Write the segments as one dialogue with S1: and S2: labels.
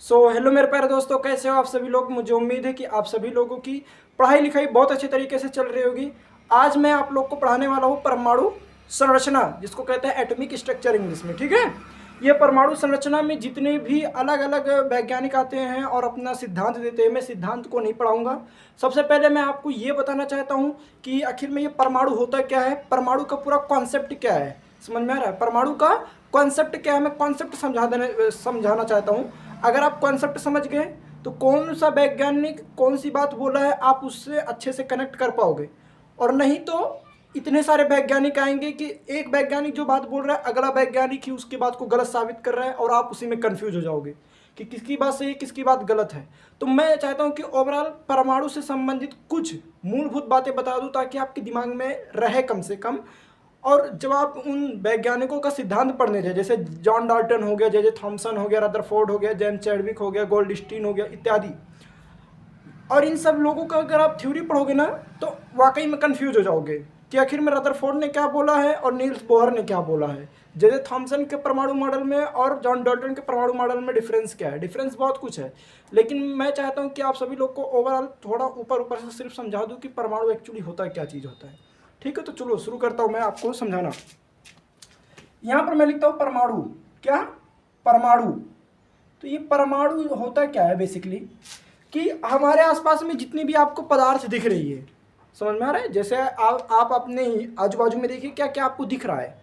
S1: Hello मेरे प्यारे दोस्तों, कैसे हो आप सभी लोग। मुझे उम्मीद है कि आप सभी लोगों की पढ़ाई लिखाई बहुत अच्छे तरीके से चल रही होगी। आज मैं आप लोग को पढ़ाने वाला हूँ परमाणु संरचना, जिसको कहते हैं एटॉमिक स्ट्रक्चर इंग्लिश में। ठीक है, ये परमाणु संरचना में जितने भी अलग अलग वैज्ञानिक आते हैं और अपना सिद्धांत देते हैं, मैं सिद्धांत को नहीं पढ़ाऊंगा। सबसे पहले मैं आपको ये बताना चाहता हूँ कि आखिर में ये परमाणु होता क्या है, परमाणु का पूरा कॉन्सेप्ट क्या है। समझ में आ रहा है परमाणु का कॉन्सेप्ट क्या है? मैं कॉन्सेप्ट समझाना चाहता हूँ। अगर आप कॉन्सेप्ट समझ गए तो कौन सा वैज्ञानिक कौन सी बात बोल रहा है आप उससे अच्छे से कनेक्ट कर पाओगे। और नहीं तो इतने सारे वैज्ञानिक आएंगे कि एक वैज्ञानिक जो बात बोल रहा है अगला वैज्ञानिक ही उसकी बात को गलत साबित कर रहा है और आप उसी में कंफ्यूज हो जाओगे कि किसकी बात सही है किसकी बात गलत है। तो मैं चाहता हूं कि ओवरऑल परमाणु से संबंधित कुछ मूलभूत बातें बता दूं ताकि आपके दिमाग में रहे कम से कम। और जब आप उन वैज्ञानिकों का सिद्धांत पढ़ने जाए, जैसे जॉन डाल्टन हो गया, जे थॉमसन हो गया, रदरफोर्ड हो गया, जेम्स चैडविक हो गया, गोल्डस्टीन हो गया इत्यादि, और इन सब लोगों का अगर आप थ्योरी पढ़ोगे ना तो वाकई में कंफ्यूज हो जाओगे कि आखिर में रदरफोर्ड ने क्या बोला है और नील्स बोहर ने क्या बोला है। जे थॉमसन के परमाणु मॉडल में और जॉन डाल्टन के परमाणु मॉडल में डिफरेंस क्या है। डिफरेंस बहुत कुछ है, लेकिन मैं चाहता हूँ कि आप सभी लोग को ओवरऑल थोड़ा ऊपर ऊपर से सिर्फ समझा दूँ कि परमाणु एक्चुअली होता है, क्या चीज़ होता है। ठीक है, तो चलो शुरू करता हूँ मैं आपको समझाना। यहाँ पर मैं लिखता हूँ परमाणु। क्या? परमाणु। तो ये परमाणु होता क्या है बेसिकली कि हमारे आसपास में जितनी भी आपको पदार्थ दिख रही है, समझ में आ रहा है। जैसे आप अपने आजू बाजू में देखिए क्या क्या आपको दिख रहा है।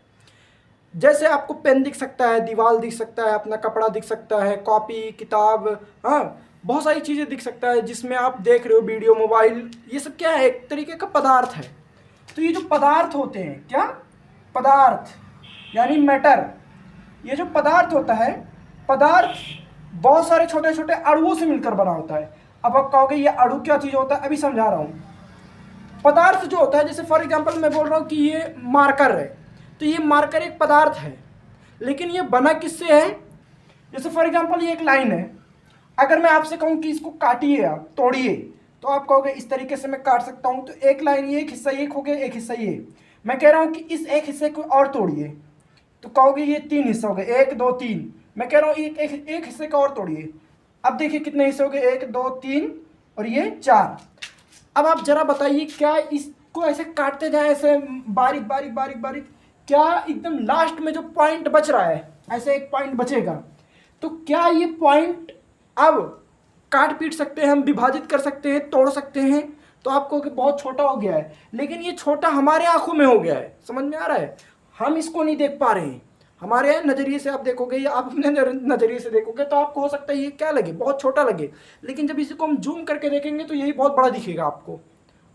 S1: जैसे आपको पेन दिख सकता है, दीवार दिख सकता है, अपना कपड़ा दिख सकता है, कॉपी किताब, हाँ बहुत सारी चीज़ें दिख सकता है जिसमें आप देख रहे हो, वीडियो मोबाइल, ये सब क्या है, एक तरीके का पदार्थ है। तो ये जो पदार्थ होते हैं, क्या पदार्थ यानी मैटर, ये जो पदार्थ होता है, पदार्थ बहुत सारे छोटे छोटे अणुओं से मिलकर बना होता है। अब आप कहोगे ये अणु क्या चीज़ होता है, अभी समझा रहा हूँ। पदार्थ जो होता है, जैसे फॉर एग्जांपल मैं बोल रहा हूँ कि ये मार्कर है, तो ये मार्कर एक पदार्थ है, लेकिन ये बना किससे है। जैसे फॉर एग्जांपल ये एक लाइन है, अगर मैं आपसे कहूँ कि इसको काटिए, आप तोड़िए, तो आप कहोगे इस तरीके से मैं काट सकता हूँ। तो एक लाइन ये, एक हिस्सा ये हो गया, एक हिस्सा ये। मैं कह रहा हूँ कि इस एक हिस्से को और तोड़िए, तो कहोगे ये 3 हिस्सा हो गए, 1 2 3। मैं कह रहा हूँ एक हिस्से का और तोड़िए, अब देखिए कितने हिस्से हो गए, 1 2 3 और ये 4। अब आप जरा बताइए क्या इसको ऐसे काटते जाए, ऐसे बारीक बारीक बारीक बारीक, क्या एकदम लास्ट में जो पॉइंट बच रहा है, ऐसे एक पॉइंट बचेगा, तो क्या ये पॉइंट अब काट पीट सकते हैं, हम विभाजित कर सकते हैं, तोड़ सकते हैं? तो आपको कि बहुत छोटा हो गया है, लेकिन ये छोटा हमारे आंखों में हो गया है। समझ में आ रहा है, हम इसको नहीं देख पा रहे हैं। हमारे नज़रिए से आप देखोगे या आप अपने नज़रिए से देखोगे तो आपको हो सकता है ये क्या लगे, बहुत छोटा लगे, लेकिन जब इसी को हम जूम करके देखेंगे तो यही बहुत बड़ा दिखेगा आपको।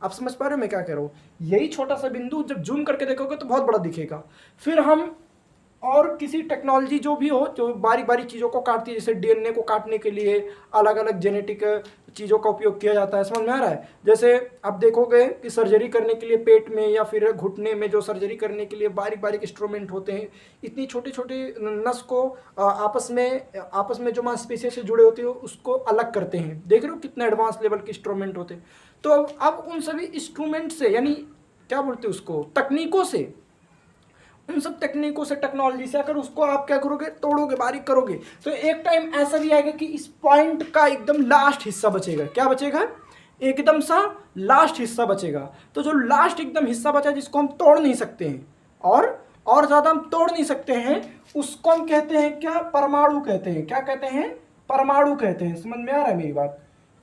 S1: आप समझ पा रहे हो मैं क्या कह रहा हूँ? यही छोटा सा बिंदु जब जूम करके देखोगे तो बहुत बड़ा दिखेगा। फिर हम और किसी टेक्नोलॉजी जो भी हो, जो बारीक बारीक चीज़ों को काटती है, जैसे डीएनए को काटने के लिए अलग अलग जेनेटिक चीज़ों का उपयोग किया जाता है। समझ में आ रहा है? जैसे आप देखोगे कि सर्जरी करने के लिए पेट में या फिर घुटने में जो सर्जरी करने के लिए बारीक बारीक इंस्ट्रूमेंट होते हैं, इतनी छोटी छोटी नस को आपस में जो मांसपेशियों से जुड़े होते हैं उसको अलग करते हैं। देख रहे हो कितने एडवांस लेवल के इंस्ट्रूमेंट होते हैं। तो अब उन सभी इंस्ट्रूमेंट से, यानी क्या बोलते हैं उसको, तकनीकों से, उन सब तकनीकों से, टेक्नोलॉजी से अगर उसको आप क्या करोगे, तोड़ोगे, बारीक करोगे, तो एक टाइम ऐसा भी आएगा कि इस पॉइंट का एकदम लास्ट हिस्सा बचेगा। क्या बचेगा? एकदम सा लास्ट हिस्सा बचेगा। तो जो लास्ट एकदम हिस्सा बचा जिसको हम तोड़ नहीं सकते हैं और ज़्यादा हम तोड़ नहीं सकते हैं, उसको हम कहते हैं क्या? परमाणु कहते हैं। क्या कहते हैं? परमाणु कहते हैं। समझ में आ रहा है मेरी बात?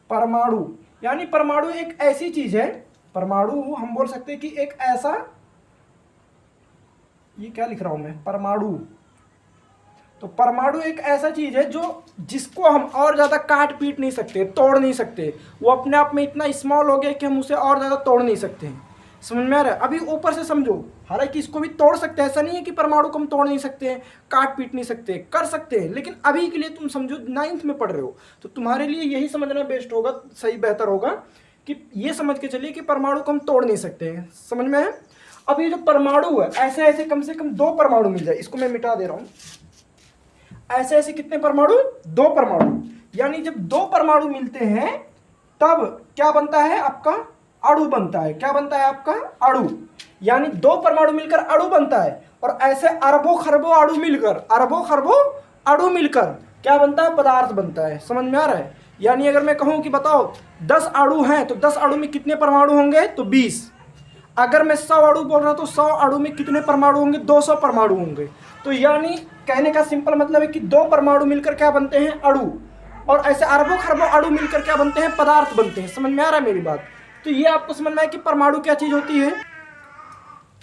S1: परमाणु यानी परमाणु एक ऐसी चीज़ है, परमाणु हम बोल सकते हैं कि एक ऐसा, ये क्या लिख रहा हूं मैं, परमाणु। तो परमाणु एक ऐसा चीज है जो जिसको हम और ज्यादा काट पीट नहीं सकते, तोड़ नहीं सकते। वो अपने आप में इतना स्मॉल हो गया कि हम उसे और ज्यादा तोड़ नहीं सकते हैं। समझ में आ रहा है? अभी ऊपर से समझो, हालांकि इसको भी तोड़ सकते हैं, ऐसा नहीं है कि परमाणु को हम तोड़ नहीं सकते हैं, काट पीट नहीं सकते, कर सकते हैं, लेकिन अभी के लिए तुम समझो 9th में पढ़ रहे हो तो तुम्हारे लिए यही समझना बेस्ट होगा, सही बेहतर होगा कि ये समझ के चलिए कि परमाणु को हम तोड़ नहीं सकते हैं। समझ में है? अब ये जो परमाणु है, ऐसे ऐसे कम से कम 2 परमाणु मिल जाए, इसको मैं मिटा दे रहा हूं। ऐसे ऐसे कितने परमाणु? 2 परमाणु। यानी जब 2 परमाणु मिलते हैं तब क्या बनता है आपका? अणु बनता है। क्या बनता है आपका? अणु। यानी 2 परमाणु मिलकर अणु बनता है, और ऐसे अरबों खरबों अणु मिलकर, अरबों खरबों अणु मिलकर क्या बनता है, पदार्थ बनता है। समझ में आ रहा है। यानी अगर मैं कहूँ कि बताओ 10 अणु हैं तो 10 अणु में कितने परमाणु होंगे, तो 20। अगर मैं 100 अणु बोल रहा हूँ तो 100 अणु में कितने परमाणु होंगे, 200 परमाणु होंगे। तो यानी कहने का सिंपल मतलब है कि 2 परमाणु मिलकर क्या बनते हैं, अणु। और ऐसे अरबों खरबों अणु मिलकर क्या बनते हैं, पदार्थ बनते हैं। समझ में आ रहा है मेरी बात। तो ये आपको समझना है कि परमाणु क्या चीज़ होती है।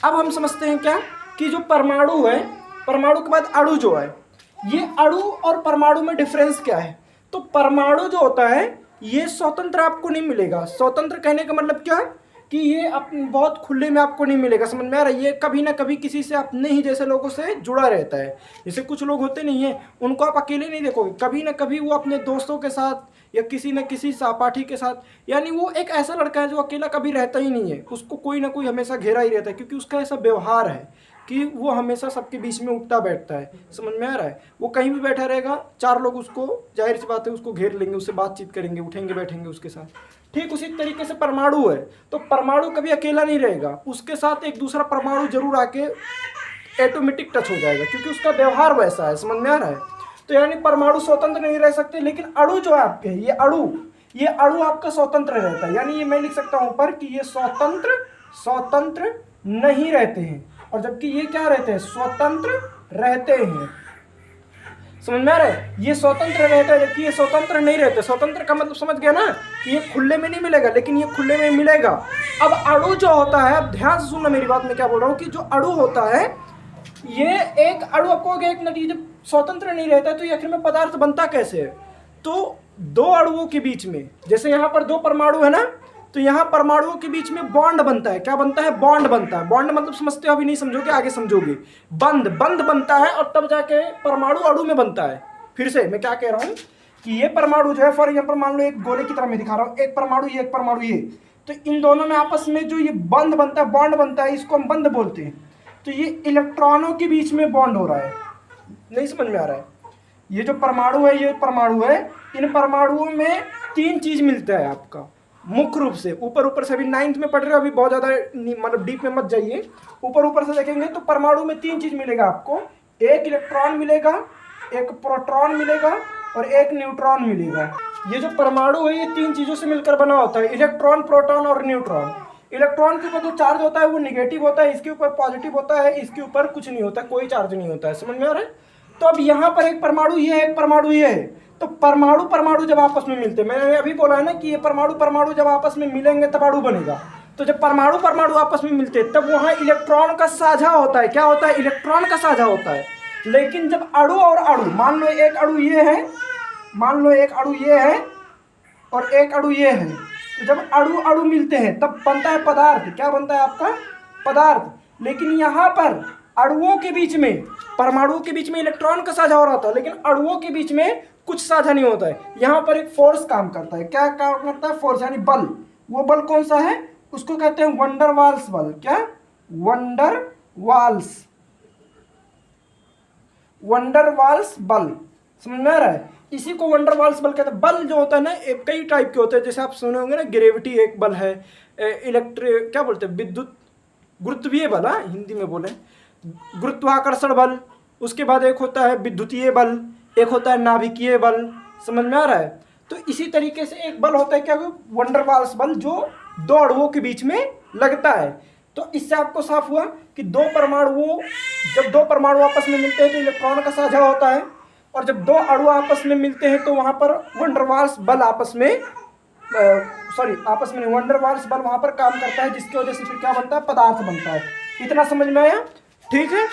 S1: अब हम समझते हैं क्या कि जो परमाणु है, परमाणु के बाद अणु जो है, ये अणु और परमाणु में डिफरेंस क्या है। तो परमाणु जो होता है ये स्वतंत्र आपको नहीं मिलेगा। स्वतंत्र कहने का मतलब क्या है कि ये बहुत खुले में आपको नहीं मिलेगा। समझ में आ रहा है। ये कभी ना कभी किसी से अपने ही जैसे लोगों से जुड़ा रहता है। जैसे कुछ लोग होते नहीं हैं, उनको आप अकेले नहीं देखोगे, कभी ना कभी वो अपने दोस्तों के साथ या किसी न किसी सहपाठी के साथ, यानी वो एक ऐसा लड़का है जो अकेला कभी रहता ही नहीं है, उसको कोई ना कोई हमेशा घेरा ही रहता है, क्योंकि उसका ऐसा व्यवहार है कि वो हमेशा सबके बीच में उठता बैठता है। समझ में आ रहा है। वो कहीं भी बैठा रहेगा, 4 लोग उसको, जाहिर सी बात है, उसको घेर लेंगे, उससे बातचीत करेंगे, उठेंगे बैठेंगे उसके साथ। ठीक उसी तरीके से परमाणु है। तो परमाणु कभी अकेला नहीं रहेगा, उसके साथ एक दूसरा परमाणु जरूर आके ऑटोमेटिक टच हो जाएगा, क्योंकि उसका व्यवहार वैसा है। समझ में आ रहा है। तो यानी परमाणु स्वतंत्र नहीं रह सकते, लेकिन अणु जो है आपके, ये अणु आपका स्वतंत्र रहता है। यानी ये मैं लिख सकता हूं ऊपर कि ये स्वतंत्र नहीं रहते हैं, और जबकि ये क्या रहते हैं, स्वतंत्र रहते हैं। समझ में आ रहा है। ये स्वतंत्र रहता है जबकि ये स्वतंत्र नहीं रहते। स्वतंत्र का मतलब समझ गया ना कि ये खुले में नहीं मिलेगा, लेकिन ये खुले में मिलेगा। अब अणु जो होता है, अब ध्यान से सुनना मेरी बात, मैं क्या बोल रहा हूँ कि जो अणु होता है, ये एक अणु आपको एक नतीजे स्वतंत्र नहीं रहता है, तो ये आखिर में पदार्थ बनता कैसे है। तो 2 अणुओं के बीच में, जैसे यहाँ पर 2 परमाणु है ना, तो यहाँ परमाणुओं के बीच में बॉन्ड बनता है। क्या बनता है, बॉन्ड बनता है। बॉन्ड मतलब समझते हो, अभी नहीं समझोगे, आगे समझोगे। बंध बनता है, और तब जाके परमाणु अणु में बनता है। फिर से मैं क्या कह रहा हूँ कि ये परमाणु जो है, फॉर एग्जाम्पल मान लो एक गोले की तरह मैं दिखा रहा हूँ, एक परमाणु ये, एक परमाणु ये, तो इन दोनों में आपस में जो ये बंध बनता है, बॉन्ड बनता है, इसको हम बंध बोलते हैं। तो ये इलेक्ट्रॉनों के बीच में बॉन्ड हो रहा है। नहीं समझ में आ रहा है। ये जो परमाणु है, ये परमाणु है, इन परमाणुओं में 3 चीज मिलता है आपका मुख्य रूप से। ऊपर से अभी 9th में पढ़ रहे हो, अभी बहुत ज्यादा मतलब डीप में मत जाइए। ऊपर से देखेंगे तो परमाणु में 3 चीज मिलेगा आपको। एक इलेक्ट्रॉन मिलेगा, एक प्रोटॉन मिलेगा, और एक न्यूट्रॉन मिलेगा। ये जो परमाणु है, ये 3 चीजों से मिलकर बना होता है, इलेक्ट्रॉन, प्रोटॉन और न्यूट्रॉन। इलेक्ट्रॉन के ऊपर जो चार्ज होता है वो निगेटिव होता है, इसके ऊपर पॉजिटिव होता है, इसके ऊपर कुछ नहीं होता, कोई चार्ज नहीं होता है। समझ में आ रहा है। तो अब यहाँ पर एक परमाणु ये है, एक परमाणु ये है। तो परमाणु जब आपस में मिलते हैं, मैंने अभी बोला है ना कि ये परमाणु जब आपस में मिलेंगे तब अणु बनेगा। तो जब परमाणु आपस में मिलते हैं तब वहाँ इलेक्ट्रॉन का साझा होता है। क्या होता है, इलेक्ट्रॉन का साझा होता है। लेकिन जब अणु और अणु, मान लो एक अणु ये है, और एक अणु ये है, तो जब अणु मिलते हैं तब बनता है पदार्थ। क्या बनता है आपका, पदार्थ। लेकिन यहाँ पर अणुओं के बीच में, परमाणुओं के बीच में इलेक्ट्रॉन का साझा हो रहा था, लेकिन अणुओं के बीच में कुछ साझा नहीं होता है। यहाँ पर एक फोर्स काम करता है। क्या काम करता है, फोर्स, यानी बल। वो बल कौन सा है, उसको कहते हैं वंडर वाल्स बल। क्या, वंडर वाल्स बल। समझ में आ रहा है। इसी को वंडर वाल्स बल कहते हैं। बल जो होता है ना, कई टाइप के होते हैं, जैसे आप सुने होंगे ना, ग्रेविटी एक बल है, इलेक्ट्रिक क्या बोलते हैं, विद्युत गुरुत्वीय बल, हिंदी में बोले गुरुत्वाकर्षण बल। उसके बाद एक होता है विद्युतीय बल, एक होता है नाभिकीय बल। समझ में आ रहा है। तो इसी तरीके से एक बल होता है क्या, वंडर वाल्स बल, जो 2 अणुओं के बीच में लगता है। तो इससे आपको साफ हुआ कि जब 2 परमाणु आपस में मिलते हैं तो इलेक्ट्रॉन का साझा होता है, और जब 2 अणु आपस में मिलते हैं तो वहां पर वंडर वाल्स बल वंडर वाल्स बल वहां पर काम करता है, जिसकी वजह से फिर क्या बनता है, पदार्थ बनता है। इतना समझ में आया, ठीक है।